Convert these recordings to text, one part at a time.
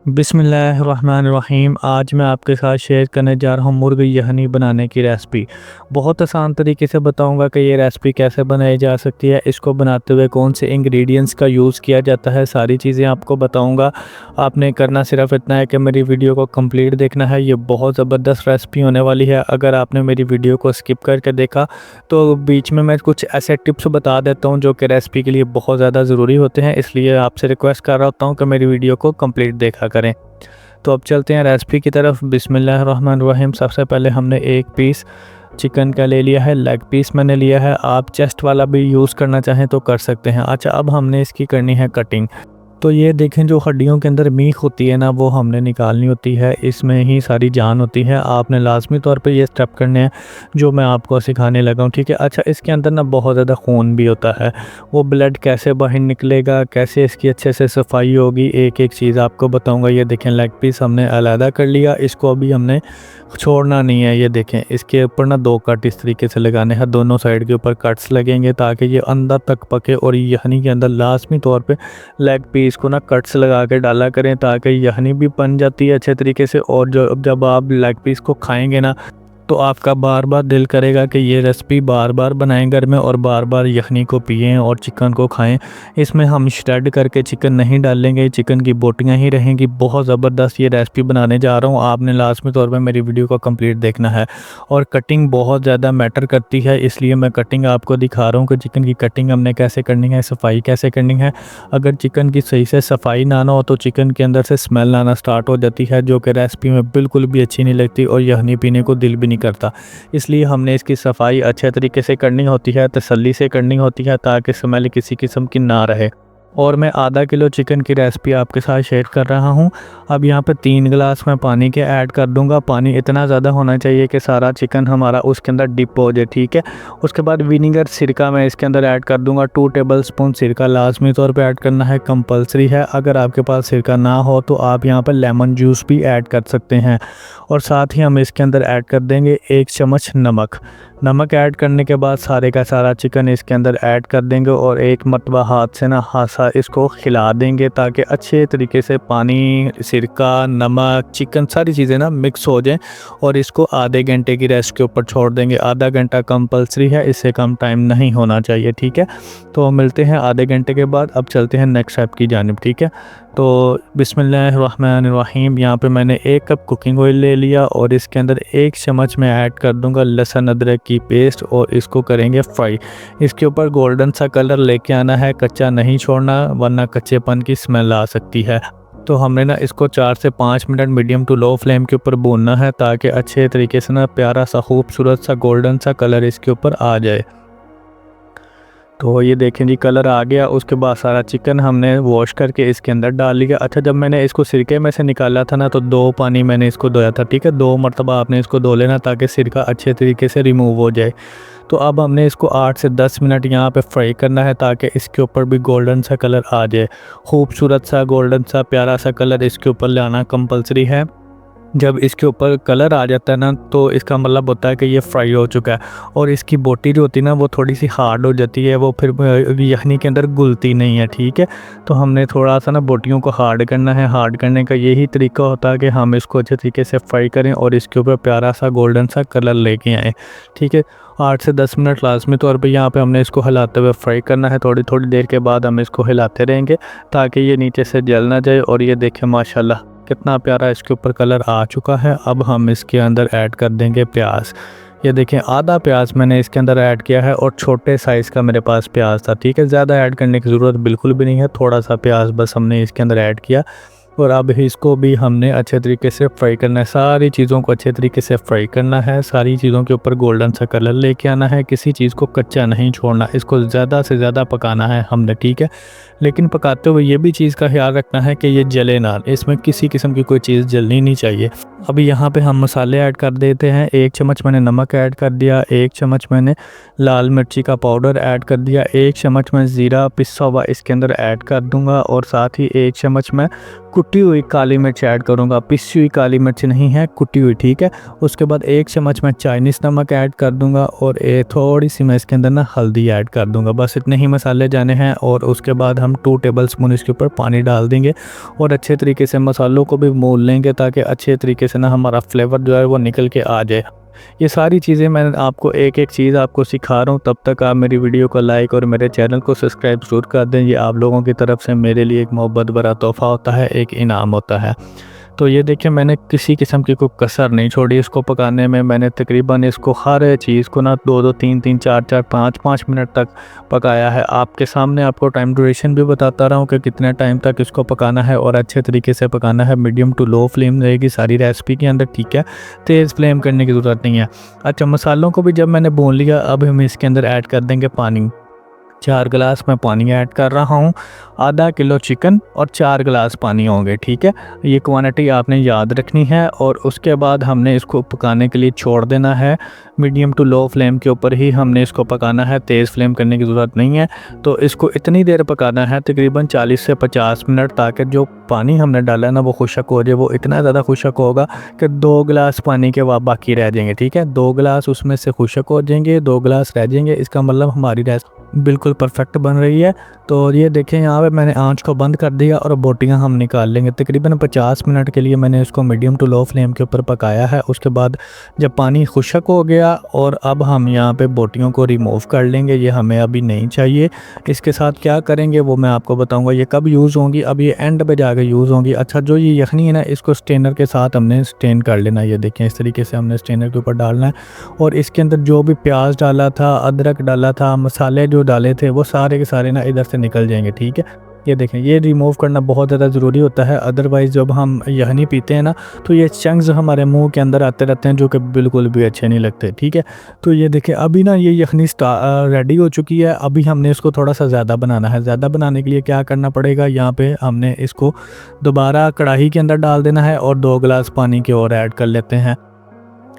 बिस्मिल्लाहिर्रहमानिर्रहीम। आज मैं आपके साथ शेयर करने जा रहा हूँ मुर्गी यखनी बनाने की रेसिपी। बहुत आसान तरीके से बताऊँगा कि ये रेसिपी कैसे बनाई जा सकती है, इसको बनाते हुए कौन से इंग्रेडिएंट्स का यूज़ किया जाता है, सारी चीज़ें आपको बताऊँगा। आपने करना सिर्फ इतना है कि मेरी वीडियो को कंप्लीट देखना है। ये बहुत ज़बरदस्त रेसिपी होने वाली है। अगर आपने मेरी वीडियो को स्किप करके देखा तो बीच में मैं कुछ ऐसे टिप्स बता देता हूँ जो कि रेसिपी के लिए बहुत ज़्यादा ज़रूरी होते हैं, इसलिए आपसे रिक्वेस्ट कर रहा होता हूँ कि मेरी वीडियो को कंप्लीट देखा करें। तो अब चलते हैं रेसिपी की तरफ। बिस्मिल्लाहिर्रहमानिर्रहीम। सबसे पहले हमने एक पीस चिकन का ले लिया है, लेग पीस मैंने लिया है। आप चेस्ट वाला भी यूज़ करना चाहें तो कर सकते हैं। अच्छा, अब हमने इसकी करनी है कटिंग। तो ये देखें, जो हड्डियों के अंदर मीख होती है ना, वो हमने निकालनी होती है। इसमें ही सारी जान होती है। आपने लाजमी तौर पे ये स्टेप करने हैं जो मैं आपको सिखाने लगा हूँ, ठीक है। अच्छा, इसके अंदर ना बहुत ज़्यादा खून भी होता है। वो ब्लड कैसे बाहर निकलेगा, कैसे इसकी अच्छे से सफाई होगी, एक एक चीज़ आपको बताऊँगा। ये देखें, लेग पीस हमने अलहदा कर लिया, इसको अभी हमने छोड़ना नहीं है। ये देखें, इसके ऊपर ना 2 कट इस तरीके से लगाने हैं, दोनों साइड के ऊपर कट्स लगेंगे ताकि ये अंदर तक पके। और यखनी के अंदर लाजमी तौर पे लेग पीस को ना कट्स लगा के डाला करें ताकि यखनी भी बन जाती है अच्छे तरीके से। और जब आप लेग पीस को खाएंगे ना, तो आपका बार बार दिल करेगा कि ये रेसिपी बार बार बनाएं घर में और बार बार यखनी को पिएं और चिकन को खाएं। इसमें हम श्रेड करके चिकन नहीं डालेंगे, चिकन की बोटियां ही रहेंगी। बहुत ज़बरदस्त ये रेसिपी बनाने जा रहा हूँ। आपने लाजमी तौर पे मेरी वीडियो को कंप्लीट देखना है। और कटिंग बहुत ज़्यादा मैटर करती है, इसलिए मैं कटिंग आपको दिखा रहा हूँ कि चिकन की कटिंग हमने कैसे करनी है, सफाई कैसे करनी है। अगर चिकन की सही से सफाई ना हो तो चिकन के अंदर से स्मेल आना स्टार्ट हो जाती है, जो कि रेसिपी में बिल्कुल भी अच्छी नहीं लगती और यखनी पीने को दिल भी नहीं करता। इसलिए हमने इसकी सफाई अच्छे तरीके से करनी होती है, तसल्ली से करनी होती है ताकि स्मेल किसी किस्म की ना रहे। और मैं आधा किलो चिकन की रेसिपी आपके साथ शेयर कर रहा हूँ। अब यहाँ पे 3 गिलास मैं पानी के ऐड कर दूँगा। पानी इतना ज़्यादा होना चाहिए कि सारा चिकन हमारा उसके अंदर डिप हो जाए, ठीक है। उसके बाद विनीगर सिरका मैं इसके अंदर ऐड कर दूँगा। 2 टेबलस्पून सिरका लाजमी तौर पे ऐड करना है, कंपलसरी है। अगर आपके पास सिरका ना हो तो आप यहाँ पर लेमन जूस भी ऐड कर सकते हैं। और साथ ही हम इसके अंदर ऐड कर देंगे 1 चम्मच नमक। नमक ऐड करने के बाद सारे का सारा चिकन इसके अंदर ऐड कर देंगे और एक मरतबा हाथ से ना हासा इसको खिला देंगे ताकि अच्छे तरीके से पानी, सिरका, नमक, चिकन सारी चीज़ें ना मिक्स हो जाएं। और इसको आधे घंटे की रेस्ट के ऊपर छोड़ देंगे। आधा घंटा कंपलसरी है, इससे कम टाइम नहीं होना चाहिए, ठीक है। तो मिलते हैं आधे घंटे के बाद। अब चलते हैं नेक्स्ट स्टेप की जानिब, ठीक है। तो बिस्मिल्लाहिर्रहमानिर्रहीम। यहाँ पे मैंने 1 कप कुकिंग ऑयल ले लिया और इसके अंदर 1 चम्मच मैं ऐड कर दूंगा लहसुन अदरक की पेस्ट और इसको करेंगे फ्राई। इसके ऊपर गोल्डन सा कलर लेके आना है, कच्चा नहीं छोड़ना वरना कच्चेपन की स्मेल आ सकती है। तो हमने ना इसको 4 से 5 minute medium to low flame के ऊपर भूनना है ताकि अच्छे तरीके से ना प्यारा सा खूबसूरत सा गोल्डन सा कलर इसके ऊपर आ जाए। तो ये देखें जी, कलर आ गया। उसके बाद सारा चिकन हमने वॉश करके इसके अंदर डाल लिया। अच्छा, जब मैंने इसको सिरके में से निकाला था ना, तो 2 पानी मैंने इसको धोया था, ठीक है। 2 मरतबा आपने इसको धो लेना ताकि सिरका अच्छे तरीके से रिमूव हो जाए। तो अब हमने इसको 8 से 10 मिनट यहाँ पे फ्राई करना है ताकि इसके ऊपर भी गोल्डन सा कलर आ जाए। खूबसूरत सा गोल्डन सा प्यारा सा कलर इसके ऊपर लाना कंपलसरी है। जब इसके ऊपर कलर आ जाता है ना, तो इसका मतलब होता है कि ये फ्राई हो चुका है। और इसकी बोटी जो होती है ना, वो थोड़ी सी हार्ड हो जाती है, वो फिर यखनी के अंदर घुलती नहीं है, ठीक है। तो हमने थोड़ा सा ना बोटियों को हार्ड करना है। हार्ड करने का यही तरीका होता है कि हम इसको अच्छे तरीके से फ्राई करें और इसके ऊपर प्यारा सा गोल्डन सा कलर लेके आएँ, ठीक है। 8 से 10 मिनट लाजमी तौर पे यहाँ पे हमने इसको हिलाते हुए फ्राई करना है। थोड़ी थोड़ी देर के बाद हम इसको हिलाते रहेंगे ताकि ये नीचे से जल ना जाए। और ये देखें, माशाल्लाह कितना प्यारा इसके ऊपर कलर आ चुका है। अब हम इसके अंदर ऐड कर देंगे प्याज। ये देखें, आधा प्याज मैंने इसके अंदर ऐड किया है और छोटे साइज़ का मेरे पास प्याज था, ठीक है। ज़्यादा ऐड करने की ज़रूरत बिल्कुल भी नहीं है, थोड़ा सा प्याज बस हमने इसके अंदर ऐड किया। और अब इसको भी हमने अच्छे तरीके से फ्राई करना है। सारी चीज़ों को अच्छे तरीके से फ्राई करना है। सारी चीज़ों के ऊपर गोल्डन सा कलर लेके आना है। किसी चीज़ को कच्चा नहीं छोड़ना, इसको ज़्यादा से ज़्यादा पकाना है हमने, ठीक है। लेकिन पकाते हुए ये भी चीज़ का ख्याल रखना है कि ये जले ना, इसमें किसी किस्म की कोई चीज़ जलनी नहीं चाहिए। अभी यहाँ पे हम मसाले ऐड कर देते हैं। 1 चम्मच मैंने नमक ऐड कर दिया, 1 चम्मच मैंने लाल मिर्ची का पाउडर ऐड कर दिया, 1 चम्मच मैं ज़ीरा पिसा हुआ इसके अंदर ऐड कर दूंगा और साथ ही 1 चम्मच मैं कुटी हुई काली मिर्च ऐड करूंगा। पिसी हुई काली मिर्च नहीं है, कुटी हुई, ठीक है। उसके बाद 1 चम्मच मैं चाइनीज़ नमक ऐड कर दूंगा और थोड़ी सी मैं इसके अंदर ना हल्दी ऐड कर दूंगा। बस इतने ही मसाले जाने हैं और उसके बाद हम 2 टेबलस्पून इसके ऊपर पानी डाल देंगे और अच्छे तरीके से मसालों को भी मोल लेंगे ताकि अच्छे तरीके से ना हमारा फ्लेवर जो है वो निकल के आ जाए। ये सारी चीज़ें मैं आपको एक एक चीज़ आपको सिखा रहा हूँ। तब तक आप मेरी वीडियो को लाइक और मेरे चैनल को सब्सक्राइब ज़रूर कर दें। ये आप लोगों की तरफ से मेरे लिए एक मोहब्बत भरा तोहफ़ा होता है, एक इनाम होता है। तो ये देखिए मैंने किसी किस्म की कोई कसर नहीं छोड़ी इसको पकाने में। मैंने तकरीबन इसको हर चीज़ को ना 2-2 3-3 4-4 5-5 मिनट तक पकाया है। आपके सामने आपको टाइम ड्यूरेशन भी बताता रहा हूँ कि कितने टाइम तक इसको पकाना है और अच्छे तरीके से पकाना है। मीडियम टू लो फ्लेम रहेगी सारी रेसिपी के अंदर, ठीक है। तेज़ फ्लेम करने की ज़रूरत नहीं है। अच्छा, मसालों को भी जब मैंने भून लिया, अब हम इसके अंदर ऐड कर देंगे पानी। 4 गिलास मैं पानी ऐड कर रहा हूँ। आधा किलो चिकन और 4 गिलास पानी होंगे, ठीक है। ये क्वांटिटी आपने याद रखनी है और उसके बाद हमने इसको पकाने के लिए छोड़ देना है। मीडियम टू लो फ्लेम के ऊपर ही हमने इसको पकाना है, तेज़ फ्लेम करने की ज़रूरत नहीं है। तो इसको इतनी देर पकाना है, तकरीबन 40 से 50 मिनट, ताकि जो पानी हमने डाला है ना वो खुशक हो जाए। वो इतना ज़्यादा खुशक होगा कि 2 गिलास पानी के बाकी रह जाएंगे, ठीक है। 2 गिलास उसमें से खुशक हो जाएंगे, 2 गिलास रह जाएंगे। इसका मतलब हमारी रेसिपी बिल्कुल परफेक्ट बन रही है। तो ये देखें यहाँ पे मैंने आंच को बंद कर दिया और बोटियाँ हम निकाल लेंगे। तकरीबन 50 मिनट के लिए मैंने इसको मीडियम टू लो फ्लेम के ऊपर पकाया है। उसके बाद जब पानी खुशक हो गया और अब हम यहाँ पे बोटियों को रिमूव कर लेंगे। ये हमें अभी नहीं चाहिए। इसके साथ क्या करेंगे वो मैं आपको बताऊँगा। ये कब यूज़ होंगी, अब ये एंड पे जाकर यूज़ होंगी। अच्छा, जो ये यखनी है ना, इसको स्टेनर के साथ हमने स्टेन कर लेना। ये देखें इस तरीके से हमने स्टेनर के ऊपर डालना है और इसके अंदर जो भी प्याज डाला था, अदरक डाला था, मसाले जो डाले थे, वो सारे के सारे ना इधर से निकल जाएंगे, ठीक है। ये देखें, ये रिमूव करना बहुत ज़्यादा ज़रूरी होता है। अदरवाइज़ जब हम यखनी पीते हैं ना तो ये चंक्स हमारे मुंह के अंदर आते रहते हैं जो कि बिल्कुल भी अच्छे नहीं लगते, ठीक है। तो ये देखें अभी ना ये यखनी रेडी हो चुकी है। अभी हमने इसको थोड़ा सा ज़्यादा बनाना है। ज़्यादा बनाने के लिए क्या करना पड़ेगा, यहाँ पे हमने इसको दोबारा कढ़ाई के अंदर डाल देना है और 2 गिलास पानी के और ऐड कर लेते हैं।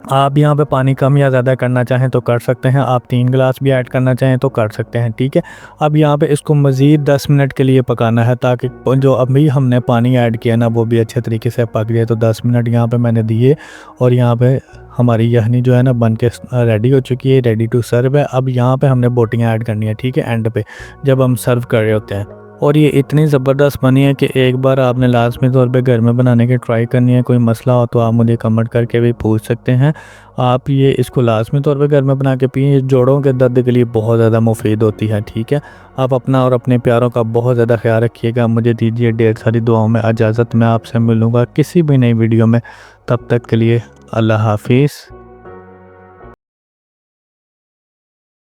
आप यहाँ पे पानी कम या ज़्यादा करना चाहें तो कर सकते हैं। आप 3 गिलास भी ऐड करना चाहें तो कर सकते हैं, ठीक है। अब यहाँ पे इसको मज़ीद 10 मिनट के लिए पकाना है ताकि जो अभी हमने पानी ऐड किया ना वो भी अच्छे तरीके से पक जाए। तो 10 मिनट यहाँ पे मैंने दिए और यहाँ पे हमारी यखनी जो है ना बन के रेडी हो चुकी है, रेडी टू सर्व है। अब यहाँ पे हमने बोटियाँ ऐड करनी है, ठीक है, एंड पे जब हम सर्व कर रहे होते हैं। और ये इतनी ज़बरदस्त बनी है कि एक बार आपने लाजमी तौर पे घर में बनाने की ट्राई करनी है। कोई मसला हो तो आप मुझे कमेंट करके भी पूछ सकते हैं। आप ये इसको लाजमी तौर पे घर में बना के पिए। जोड़ों के दर्द के लिए बहुत ज़्यादा मुफीद होती है, ठीक है। आप अपना और अपने प्यारों का बहुत ज़्यादा ख्याल रखिएगा। मुझे दीजिए ढेर सारी दुआओं में इजाज़त। मैं आपसे मिलूँगा किसी भी नई वीडियो में। तब तक के लिए अल्लाह हाफिज़।